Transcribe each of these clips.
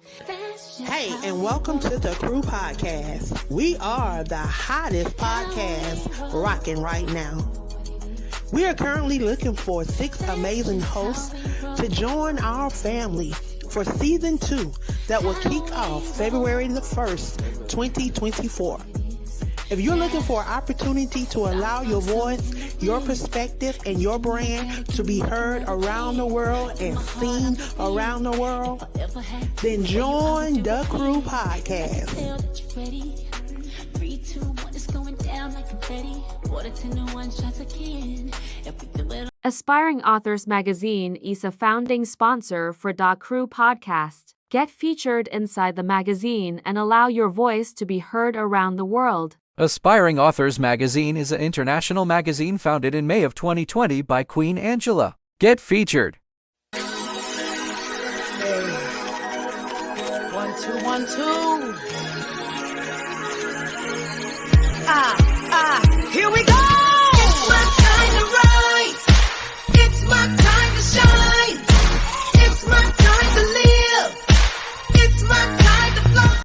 Hey, and welcome to the Crew Podcast. We are the hottest podcast rocking right now. We are currently looking for 6 amazing hosts to join our family for season 2 that will kick off February the 1st, 2024. If you're looking for an opportunity to allow your voice, your perspective, and your brand to be heard around the world and seen around the world, then join the Crew Podcast. Aspiring Authors Magazine is a founding sponsor for Da Crew Podcast. Get featured inside the magazine and allow your voice to be heard around the world. Aspiring Authors Magazine is an international magazine founded in May of 2020 by Queen Angela. Get featured. 1, 2, 1, 2. Here we go! It's my time to rise. It's my time to shine. It's my time to live. It's my time to fly.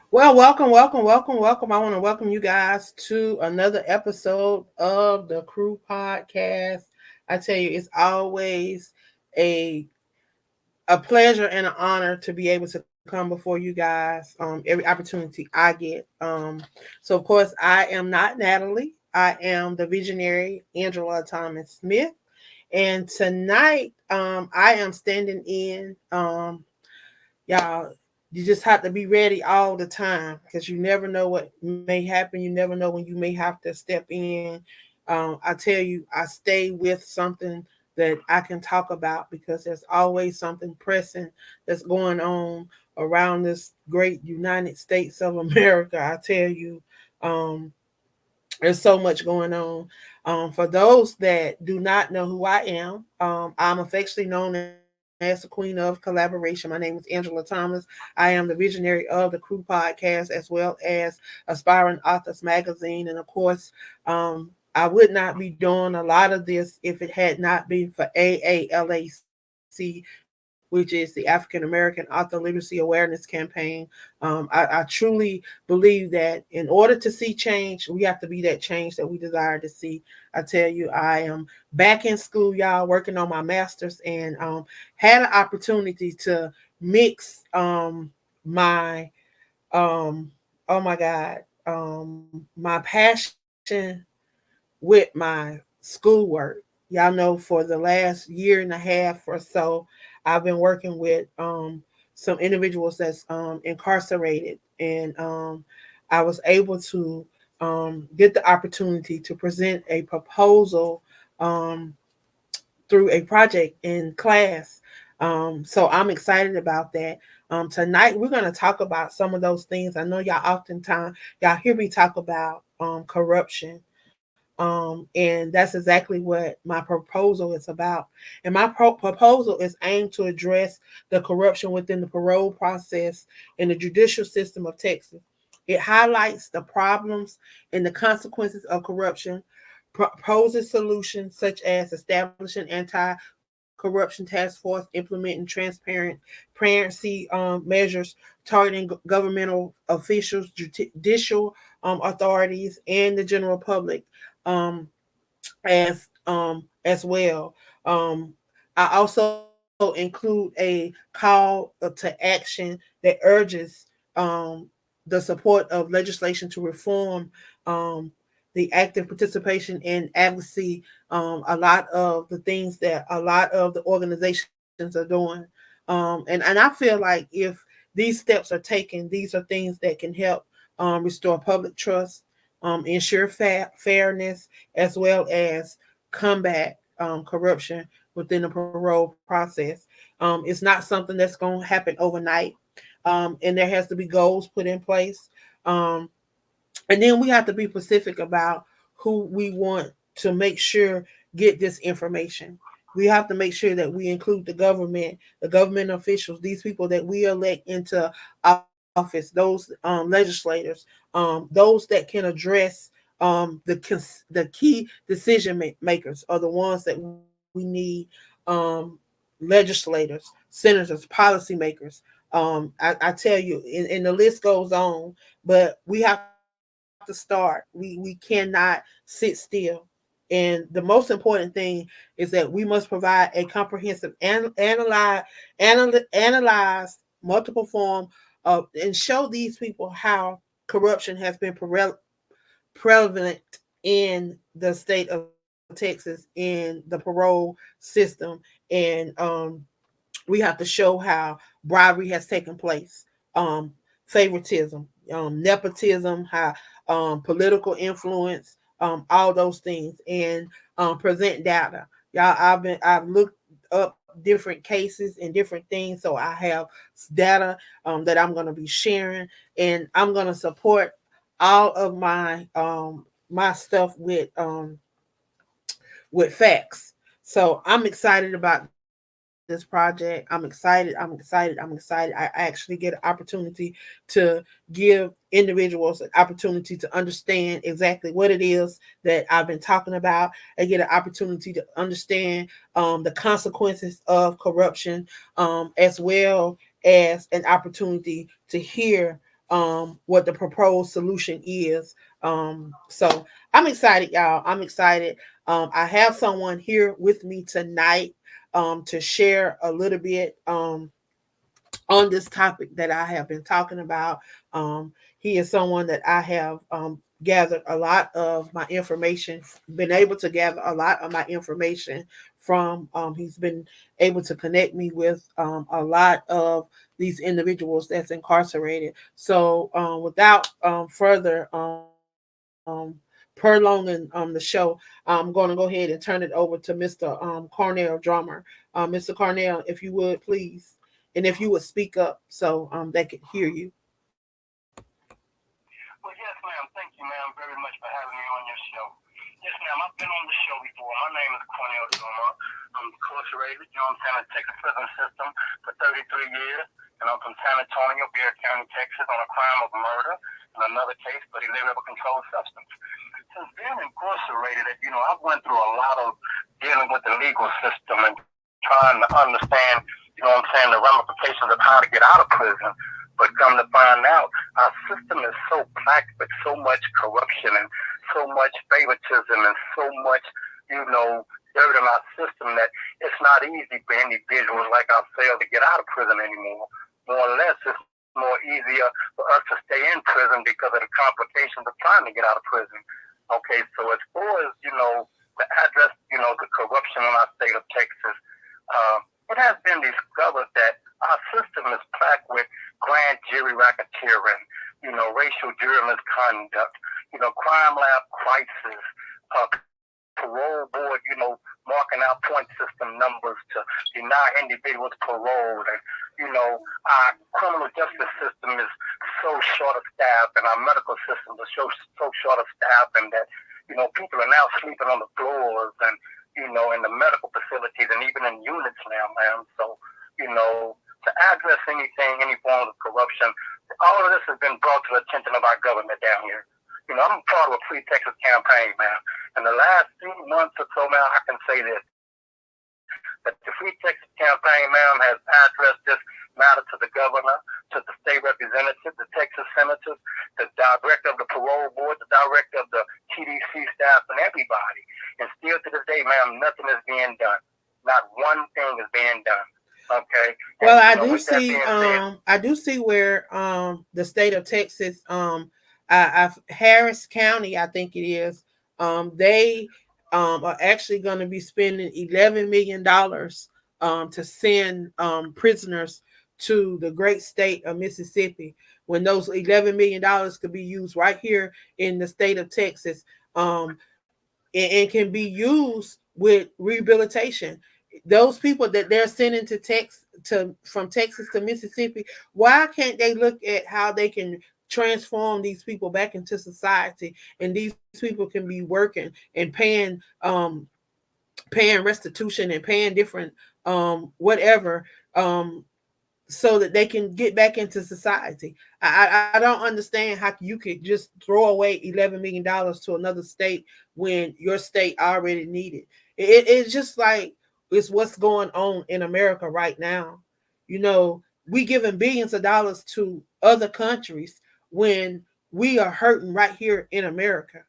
Well, welcome. I want to welcome you guys to another episode of the Crew Podcast. I tell you, it's always a pleasure and an honor to be able to come before you guys every opportunity I get. So, of course, I am not Natalie. I am the visionary Angela Thomas Smith. And tonight, I am standing in. Y'all, you just have to be ready all the time because you never know what may happen. You never know when you may have to step in. I tell you, I stay with something that I can talk about because there's always something pressing that's going on around this great United States of America. I tell you, there's so much going on. For those that do not know who I am, I'm affectionately known as the Queen of Collaboration. My name is Angela Thomas. I am the visionary of the Crew Podcast as well as Aspiring Authors Magazine. And of course, I would not be doing a lot of this if it had not been for AALAC, which is the African American Author Literacy Awareness Campaign. I truly believe that in order to see change, we have to be that change that we desire to see. I tell you, I am back in school, y'all, working on my master's, and had an opportunity to mix my my passion with my schoolwork. Y'all know for the last year and a half or so, I've been working with some individuals that's incarcerated, and I was able to get the opportunity to present a proposal through a project in class. So I'm excited about that. Tonight, we're going to talk about some of those things. I know y'all hear me talk about corruption. And that's exactly what my proposal is about. And my proposal is aimed to address the corruption within the parole process and the judicial system of Texas. It highlights the problems and the consequences of corruption, proposes solutions such as establishing anti-corruption task force, implementing transparency measures, targeting governmental officials, judicial authorities, and the general public. As well. I also include a call to action that urges the support of legislation to reform the active participation in advocacy, a lot of the things that a lot of the organizations are doing. And I feel like if these steps are taken, these are things that can help restore public trust, ensure fairness, as well as combat corruption within the parole process. It's not something that's going to happen overnight, and there has to be goals put in place. Um, and then we have to be specific about who we want to make sure get this information. We have to make sure that we include the government officials, these people that we elect into office, those legislators, those that can address the key decision makers are the ones that we need. Legislators, senators, policymakers. I tell you, and the list goes on, but we have to start. We cannot sit still. And the most important thing is that we must provide a comprehensive analyze multiple form of and show these people how corruption has been prevalent in the state of Texas in the parole system. And we have to show how bribery has taken place, favoritism, nepotism, how political influence, all those things, and present data. Y'all, I've looked up different cases and different things, so I have data that I'm going to be sharing, and I'm going to support all of my stuff with facts. So I'm excited about this project. I'm excited. I actually get an opportunity to give individuals an opportunity to understand exactly what it is that I've been talking about. I get an opportunity to understand the consequences of corruption, as well as an opportunity to hear what the proposed solution is. So I'm excited, y'all. I'm excited. I have someone here with me tonight to share a little bit on this topic that I have been talking about. He is someone that I have gathered a lot of my information, been able to gather a lot of my information from. He's been able to connect me with a lot of these individuals that's incarcerated. So without further prolonging the show, I'm going to go ahead and turn it over to Mr. Cornell Drummer. Mr. Cornell, if you would please, and if you would speak up so they could hear you. Well, yes, ma'am. Thank you, ma'am, very much for having me on your show. Yes, ma'am. I've been on the show before. My name is Cornell Drummer. I'm incarcerated, you know what I'm saying, in the Texas prison system for 33 years. And I'm from San Antonio, Bear County, Texas, on a crime of murder and another case for illegal controlled substance. Since being incarcerated, you know, I've went through a lot of dealing with the legal system and trying to understand, you know what I'm saying, the ramifications of how to get out of prison. But come to find out, our system is so packed with so much corruption and so much favoritism and so much, you know, dirt in our system that it's not easy for individuals like ourselves to get out of prison anymore. More or less, it's more easier for us to stay in prison because of the complications of trying to get out of prison. Okay, so as far as, you know, to address, you know, the corruption in our state of Texas, it has been discovered that our system is packed with grand jury racketeering, you know, racial jury misconduct, you know, crime lab crisis, parole board, you know, marking out point system numbers to deny individuals parole. And, you know, our criminal justice system is so short of staff, and our medical system is so short of staff, and that, you know, people are now sleeping on the floors and, you know, in the medical facilities and even in units now, ma'am. So, you know, to address anything, any form of corruption, all of this has been brought to the attention of our government down here. You know, I'm part of a Free Texas campaign, ma'am. In the last few months or so, ma'am, I can say this, that the Free Texas campaign, ma'am, has addressed this matter to the governor, to the state representative, the Texas senators, the director of the parole board, the director of the TDC staff, and everybody. And still to this day, ma'am, nothing is being done. Not one thing is being done. Okay. Well, and, you know, I do see where the state of Texas, Harris County, I think it is, They are actually going to be spending $11 million to send prisoners to the great state of Mississippi, when those $11 million could be used right here in the state of Texas, and can be used with rehabilitation. Those people that they're sending to from Texas to Mississippi, why can't they look at how they can transform these people back into society, and these people can be working and paying restitution and paying different whatever, so that they can get back into society. I don't understand how you could just throw away $11 million to another state when your state already needed it's just like it's what's going on in America right now. You know, we giving billions of dollars to other countries when we are hurting right here in America.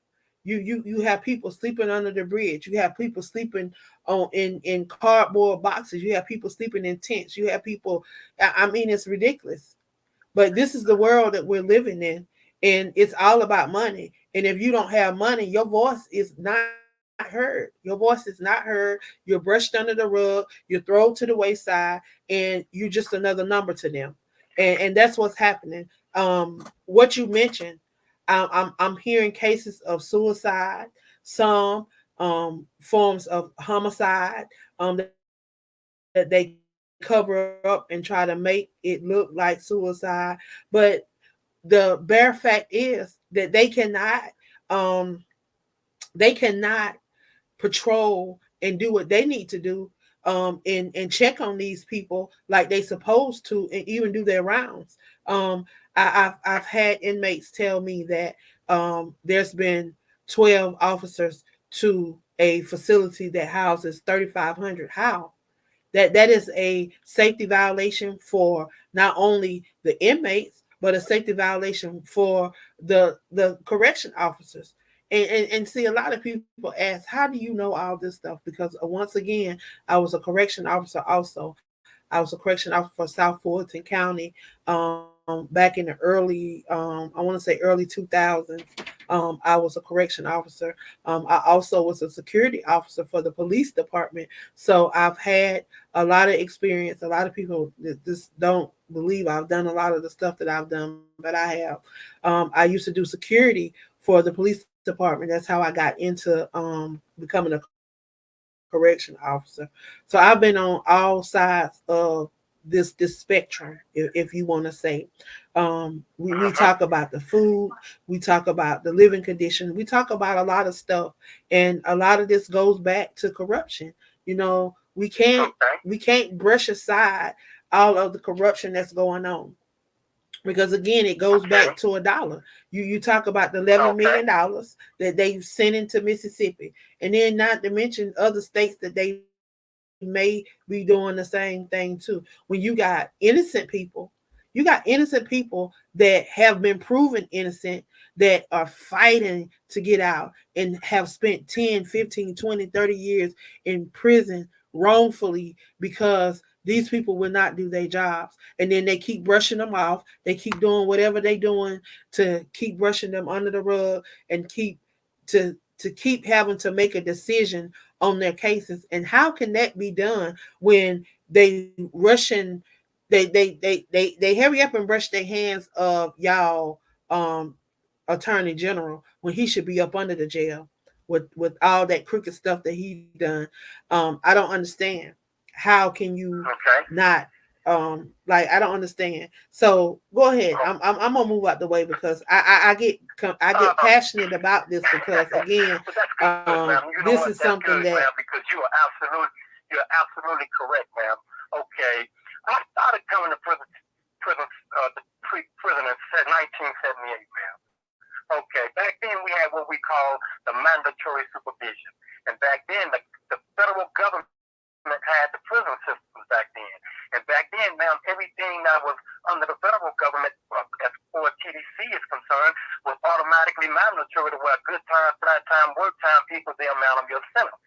You have people sleeping under the bridge. You have people sleeping on in cardboard boxes. You have people sleeping in tents. You have people. I mean, it's ridiculous. But this is the world that we're living in, and it's all about money. And if you don't have money, your voice is not heard. Your voice is not heard. You're brushed under the rug. You're thrown to the wayside, and you're just another number to them. And that's what's happening. What you mentioned, I'm hearing cases of suicide, some forms of homicide, that they cover up and try to make it look like suicide. But the bare fact is that they cannot patrol and do what they need to do, and check on these people like they supposed to, and even do their rounds. I've had inmates tell me that there's been 12 officers to a facility that houses 3,500. How? That is a safety violation for not only the inmates, but a safety violation for the correction officers. And see, a lot of people ask, how do you know all this stuff? Because once again, I was a correction officer also. I was a correction officer for South Fulton County, back in the early, I want to say early 2000s. I was a correction officer. I also was a security officer for the police department. So I've had a lot of experience. A lot of people just don't believe I've done a lot of the stuff that I've done, but I have. I used to do security for the police department. That's how I got into becoming a correction officer. So I've been on all sides of this spectrum, if you want to say. We talk about the food, we talk about the living conditions, we talk about a lot of stuff, and a lot of this goes back to corruption. You know, we can't brush aside all of the corruption that's going on, because again, it goes back to a dollar. You talk about the $11 million that they sent into Mississippi, and then not to mention other states that they may be doing the same thing too. When you got innocent people that have been proven innocent, that are fighting to get out and have spent 10, 15, 20, 30 years in prison wrongfully because these people will not do their jobs. And then they keep brushing them off. They keep doing whatever they're doing to keep brushing them under the rug, and keep having to make a decision on their cases. And how can that be done when they rushing they hurry up and brush their hands of y'all attorney general, when he should be up under the jail with all that crooked stuff that he done. I don't understand. How can you not, like, I don't understand. So go ahead. I'm gonna move out the way, because I get passionate about this, because again, this is something that, because you're absolutely correct, ma'am. Okay, I started coming to prison in 1978, ma'am. Okay, back then we had what we call the mandatory supervision, and back then the federal government had the prison systems back then. And back then, ma'am, everything that was under the federal government, as far as TDC is concerned, was automatically mandatory, to where good time, flat time, work time equals the amount of your sentence.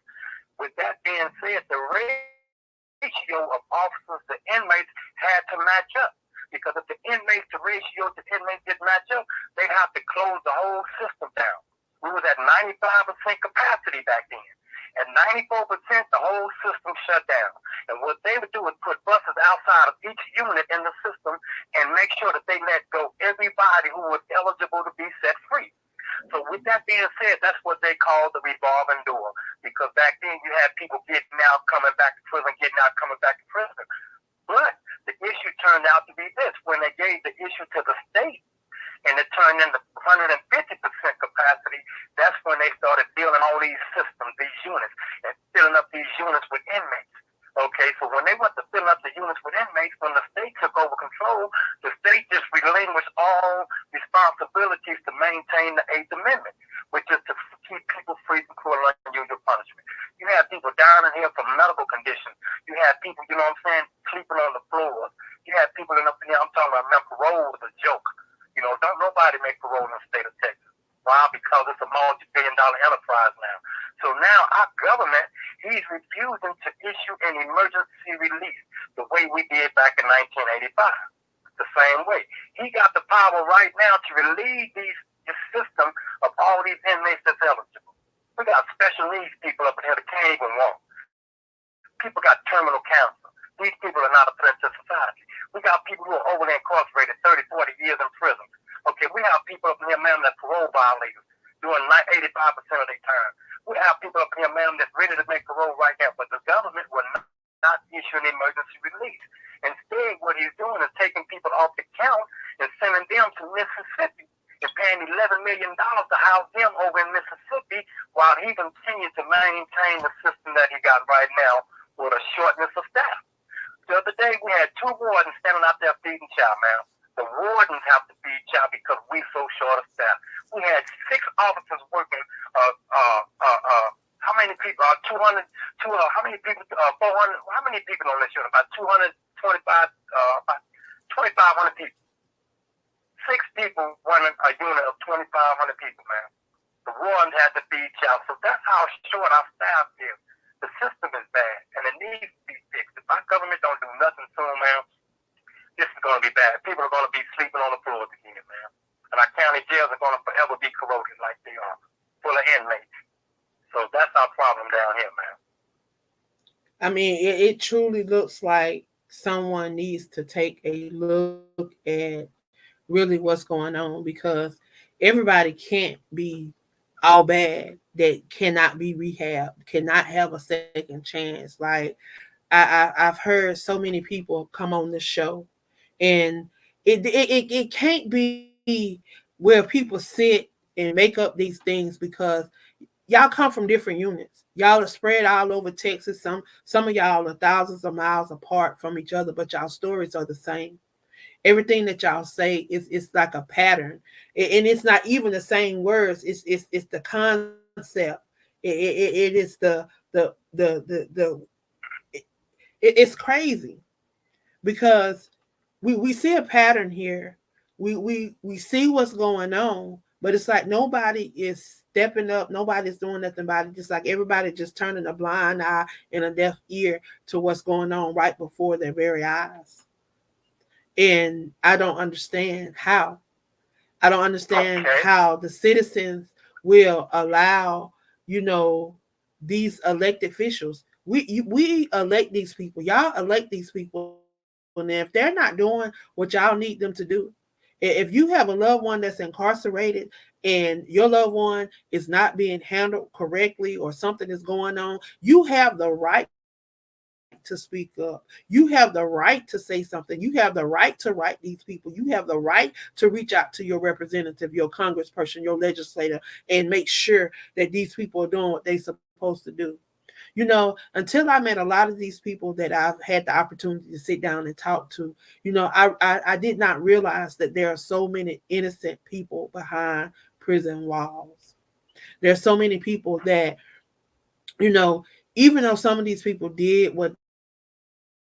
With that being said, the ratio of officers to inmates had to match up. Because if the ratio to inmates didn't match up, they'd have to close the whole system down. We was at 95% capacity back then. At 94%, the whole system shut down. And what they would do is put buses outside of each unit in the system and make sure that they let go everybody who was eligible to be set free. So with that being said, that's what they call the revolving door. Because back then you had people getting out, coming back to prison, getting out, coming back to prison. But the issue turned out to be this. When they gave the issue to the state, and it turned into 150% capacity, that's when they started building all these systems, these units, and filling up these units with inmates. Okay, so when they went to fill up the units with inmates, when the state took over control, the state just relinquished all responsibilities to maintain the Eighth Amendment, which is to keep people free from cruel and unusual punishment. You have people dying in here from medical conditions. You have people, you know what I'm saying, sleeping on the floors. You have people in up in here, I'm talking about, man, parole is a joke. You know, don't nobody make parole in the state of Texas. Why? Because it's a multi-billion-dollar enterprise now. So now our government, he's refusing to issue an emergency release the way we did back in 1985. The same way. He got the power right now to relieve this system of all these inmates that's eligible. We got special needs people up in here that can't even walk. People got terminal cancer. These people are not a threat to society. We got people who are overly incarcerated, 30, 40 years in prison. Okay, we have people up in here, man, that's parole violators, doing 85% of their time. We have people up here, man, that's ready to make parole right now, but the government will not issue an emergency release. Instead, what he's doing is taking people off the count and sending them to Mississippi and paying $11 million to house them over in Mississippi while he continues to maintain the system that he got right now with a shortness of staff. The other day, we had 2 wardens standing out there feeding chow, man. The wardens have to feed chow because we so short of staff. We had 6 officers working. How many people? 200. How many people? 400. How many people on this unit? About 225. About 2,500 people. 6 people running a unit of 2,500 people, man. The wardens had to feed chow. So that's how short our staff is. The system is bad, and it needs to be fixed. If our government don't do nothing soon, man, this is going to be bad. People are going to be sleeping on the floors again, man. And our county jails are going to forever be corroded like they are, full of inmates. So that's our problem down here, man. I mean, it truly looks like someone needs to take a look at really what's going on, because everybody can't be all bad that cannot be rehabbed, cannot have a second chance. Like I've heard so many people come on this show, and it can't be where people sit and make up these things, because y'all come from different units. Y'all are spread all over Texas. Some of y'all are thousands of miles apart from each other, but y'all stories are the same. Everything that y'all say is like a pattern, and it's not even the same words. It's the concept. It is the it's crazy, because we see a pattern here. We see what's going on, but it's like nobody is stepping up. Nobody's doing nothing about it. Just like everybody just turning a blind eye and a deaf ear to what's going on right before their very eyes. And I don't understand how. I don't understand how the citizens will allow, these elected officials. We elect these people. Y'all elect these people. And if they're not doing what y'all need them to do, if you have a loved one that's incarcerated and your loved one is not being handled correctly, or something is going on, you have the right to speak up. You have the right to say something. You have the right to write these people. You have the right to reach out to your representative, your congressperson, your legislator, and make sure that these people are doing what they're supposed to do. Until I met a lot of these people that I've had the opportunity to sit down and talk to, I did not realize that there are so many innocent people behind prison walls. There are so many people that, even though some of these people did what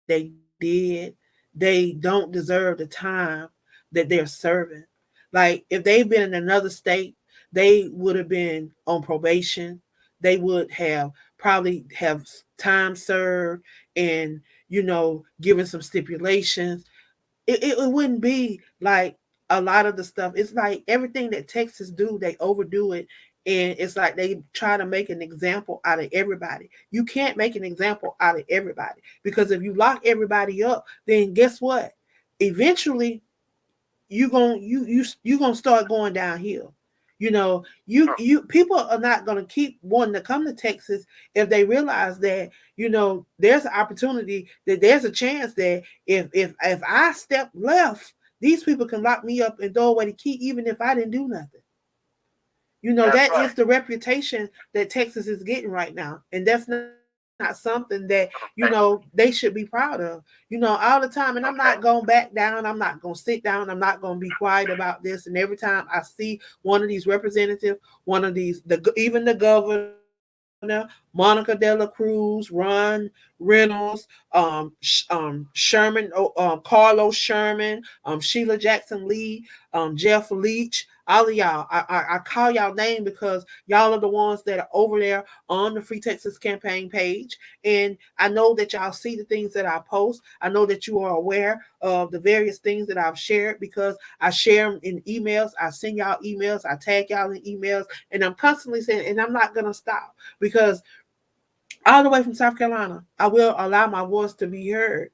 they did, they don't deserve the time that they're serving. Like if they've been in another state, they would have been on probation. They would have probably have time served, and given some stipulations. It wouldn't be like a lot of the stuff. It's like everything that Texas do, they overdo it, And it's like they try to make an example out of everybody. You can't make an example out of everybody, because if you lock everybody up, then guess what? Eventually, you gonna start going downhill. You people are not gonna keep wanting to come to Texas if they realize that there's an opportunity, that there's a chance that if I step left, these people can lock me up and throw away the key, even if I didn't do nothing. That's That right. is the reputation that Texas is getting right now. And that's not something that, Okay. they should be proud of, all the time. And I'm not Okay. going to back down. I'm not going to sit down. I'm not going to be quiet about this. And every time I see one of these representatives, one of these, even the governor, Monica De La Cruz, Ron Reynolds, Sherman, Carlos Sherman, Sheila Jackson Lee, Jeff Leach, all of y'all. I call y'all name because y'all are the ones that are over there on the Free Texas campaign page. And I know that y'all see the things that I post. I know that you are aware of the various things that I've shared, because I share them in emails. I send y'all emails. I tag y'all in emails. And I'm constantly saying, and I'm not going to stop, because all the way from South Carolina, I will allow my voice to be heard,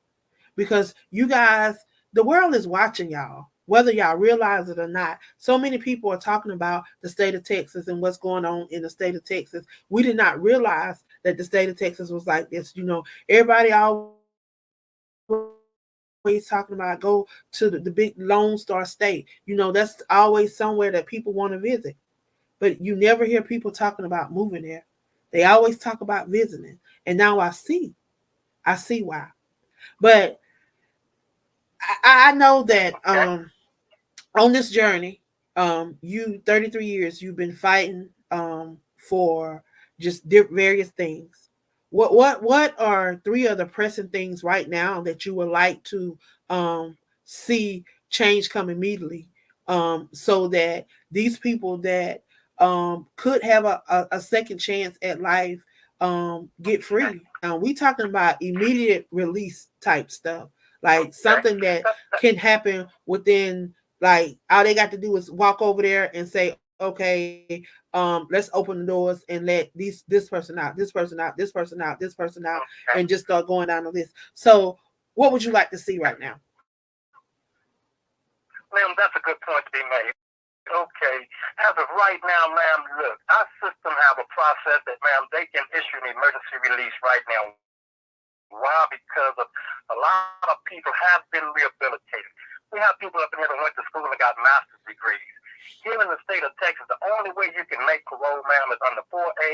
because you guys, the world is watching y'all, whether y'all realize it or not. So many people are talking about the state of Texas and what's going on in the state of Texas. We did not realize that the state of Texas was like this. Everybody always talking about go to the big Lone Star State. That's always somewhere that people want to visit. But you never hear people talking about moving there. They always talk about visiting. And now I see why. But I know that Okay. on this journey, you 33 years, you've been fighting for just various things. What are three of the pressing things right now that you would like to see change come immediately, so that these people that could have a second chance at life get free? We talking about immediate release type stuff, like Okay. something that That, can happen within, like, all they got to do is walk over there and say, okay, let's open the doors and let this person out, this person out, this person out, this person out, and okay. just start going down the list. So what would you like to see right now? Ma'am, that's a good point to be made. Okay. As of right now, ma'am, look, our system have a process that, ma'am, they can issue an emergency release right now. Why? Because of a lot of people have been rehabilitated. We have people up in here that went to school and got master's degrees. Here in the state of Texas, the only way you can make parole, ma'am, is under 4A,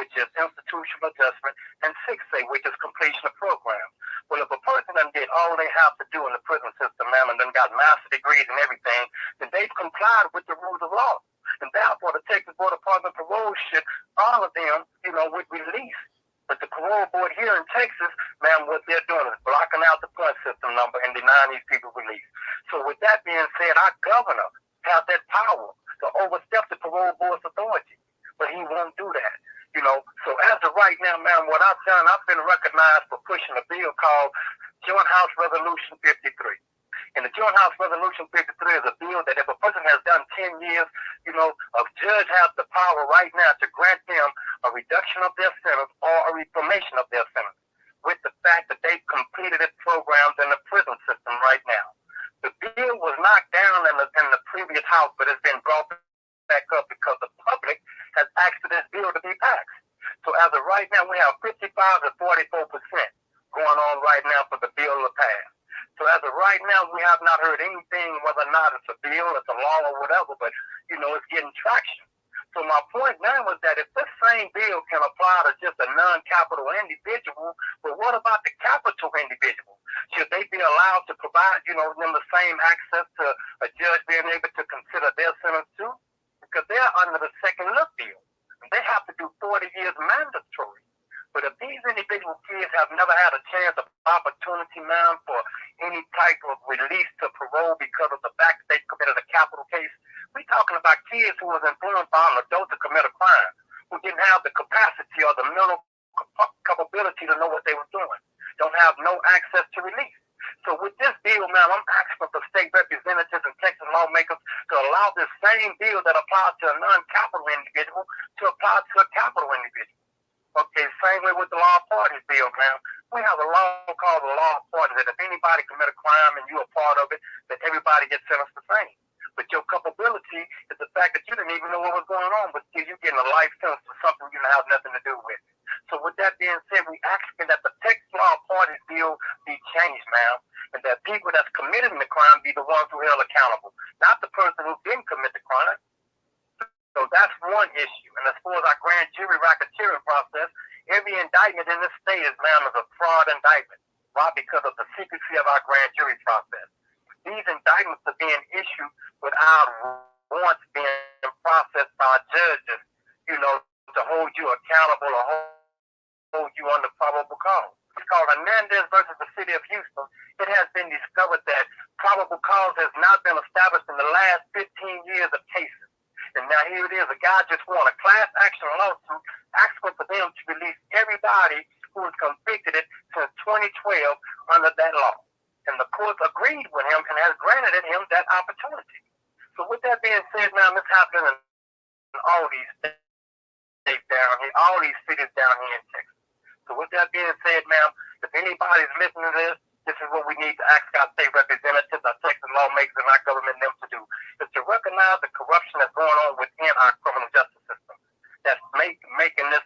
which is institutional adjustment, and 6A, which is completion of program. Well, if a person done did all they have to do in the prison system, ma'am, and then got master degrees and everything, then they've complied with the rules of law. And therefore, the Texas Board of Department of Parole should honor them, with release. But the parole board here in Texas, ma'am, what they're doing is blocking out the point system number and denying these people release. So with that being said, our governor has that power to overstep the parole board's authority, but he won't do that. So as of right now, ma'am, what I've done, I've been recognized for pushing a bill called Joint House Resolution 53. And the Joint House Resolution 53 is a bill that if a person has done 10 years, a judge has the power right now to grant them a reduction of their sentence or a reformation of their sentence, with the fact that they've completed its programs in the prison system right now. The bill was knocked down in the previous House, but it's been brought back up because the public has asked for this bill to be passed. So as of right now, we have 55 to 44% going on right now for the bill to pass. So as of right now, we have not heard anything whether or not it's a bill, it's a law, or whatever, but, it's getting traction. So my point now is that if this same bill can apply to just a non-capital individual, well, what about the capital individual? Should they be allowed to provide, them the same access to a judge being able to consider their sentence too? Because they're under the second look deal. They have to do 40 years mandatory. But if these individual kids have never had a chance of opportunity, ma'am, for any type of release to parole because of the fact that they committed a capital case, we're talking about kids who was influenced by an adult to commit a crime, who didn't have the capacity or the mental capability to know what they were doing, don't have no access to release. So with this bill, ma'am, I'm asking for state representatives and Texas lawmakers to allow this same bill that applies to a non-capital individual to apply to a capital individual. Okay, same way with the law parties bill, man. We have a law called the law of parties that if anybody commit a crime and you're a part of it, that everybody gets sentenced the same. But your culpability is the fact that you didn't even know what was going on, but still you're getting a life sentence for something you didn't have nothing to do with. So with that being said, we asking that the Texas law parties bill be changed, ma'am, and that people that's committing the crime be the ones who are held accountable, not the person who didn't commit the crime. So that's one issue. And as far as our grand jury racketeering process, every indictment in this state is, ma'am, is a fraud indictment. Why? Because of the secrecy of our grand jury process. These indictments are being issued without warrants being processed by judges, to hold you accountable or hold you under probable cause. It's called Hernandez versus the City of Houston. It has been discovered that probable cause has not been established in the last 15 years of cases. And now here it is, a guy just won a class action lawsuit asking for them to release everybody who was convicted since 2012 under that law. And the court agreed with him and has granted him that opportunity. So with that being said, now it's happening in all these states down here, all these cities down here in Texas. So with that being said, ma'am, if anybody's listening to this is what we need to ask our state representatives, our Texas lawmakers, and our government them to do, is to recognize the corruption that's going on within our criminal justice system that's making this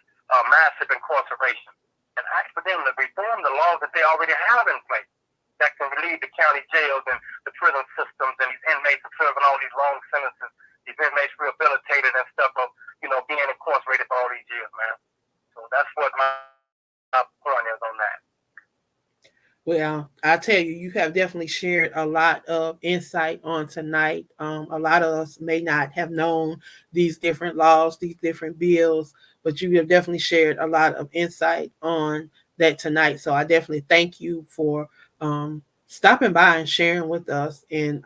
massive incarceration, and ask for them to reform the laws that they already have in place that can relieve the county jails and the prison systems and these inmates are serving all these long sentences, these inmates rehabilitated and stuff of, being incarcerated for all these years, man. So that's what my point is on that. Well, I tell you, you have definitely shared a lot of insight on tonight. A lot of us may not have known these different laws, these different bills, but you have definitely shared a lot of insight on that tonight. So I definitely thank you for stopping by and sharing with us and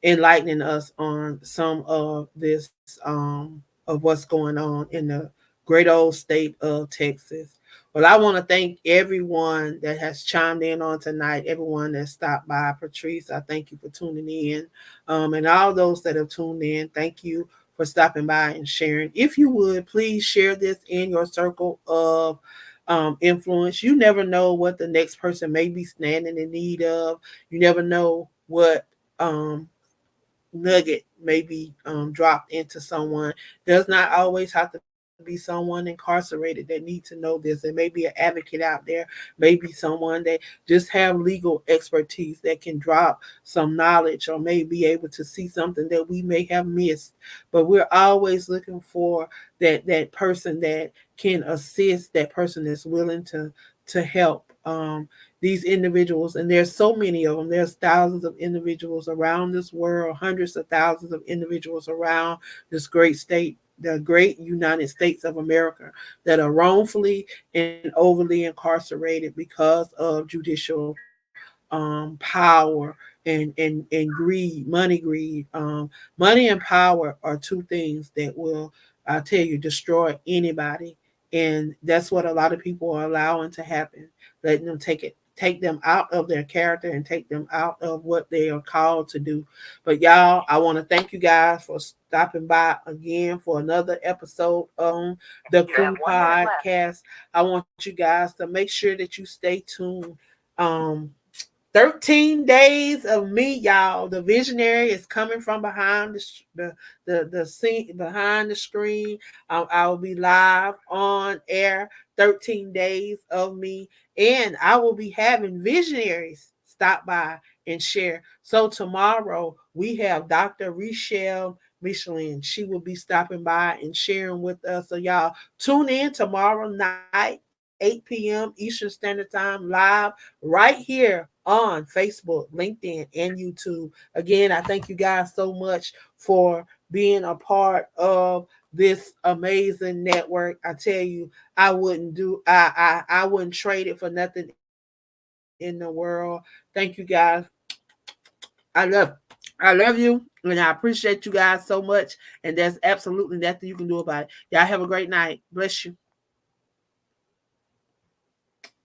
enlightening us on some of this of what's going on in the great old state of Texas. Well, I want to thank everyone that has chimed in on tonight, everyone that stopped by. Patrice, I thank you for tuning in. And all those that have tuned in, thank you for stopping by and sharing. If you would, please share this in your circle of influence. You never know what the next person may be standing in need of. You never know what nugget may be dropped into someone. Does not always have to be someone incarcerated that needs to know this. There may be an advocate out there, maybe someone that just have legal expertise that can drop some knowledge or may be able to see something that we may have missed. But we're always looking for that person that can assist, that person that's willing to help these individuals. And there's so many of them. There's thousands of individuals around this world, hundreds of thousands of individuals around this great state, the great United States of America, that are wrongfully and overly incarcerated because of judicial power and greed, money greed. Money and power are two things that will, I tell you, destroy anybody. And that's what a lot of people are allowing to happen, letting them take them out of their character and take them out of what they are called to do. But y'all, I want to thank you guys for stopping by again for another episode on the Crew Podcast. I want you guys to make sure that you stay tuned. 13 days of me, y'all. The visionary is coming from behind the scene, behind the screen. I will be live on air. 13 days of me, and I will be having visionaries stop by and share. So tomorrow we have Dr. Richelle Michelin. She will be stopping by and sharing with us. So y'all tune in tomorrow night, 8 p.m. Eastern Standard Time, live right here on Facebook, LinkedIn, and YouTube. Again, I thank you guys so much for being a part of this amazing network. I tell you, I wouldn't trade it for nothing in the world. Thank you guys. I love you, and I appreciate you guys so much. And there's absolutely nothing you can do about it. Y'all have a great night. Bless you.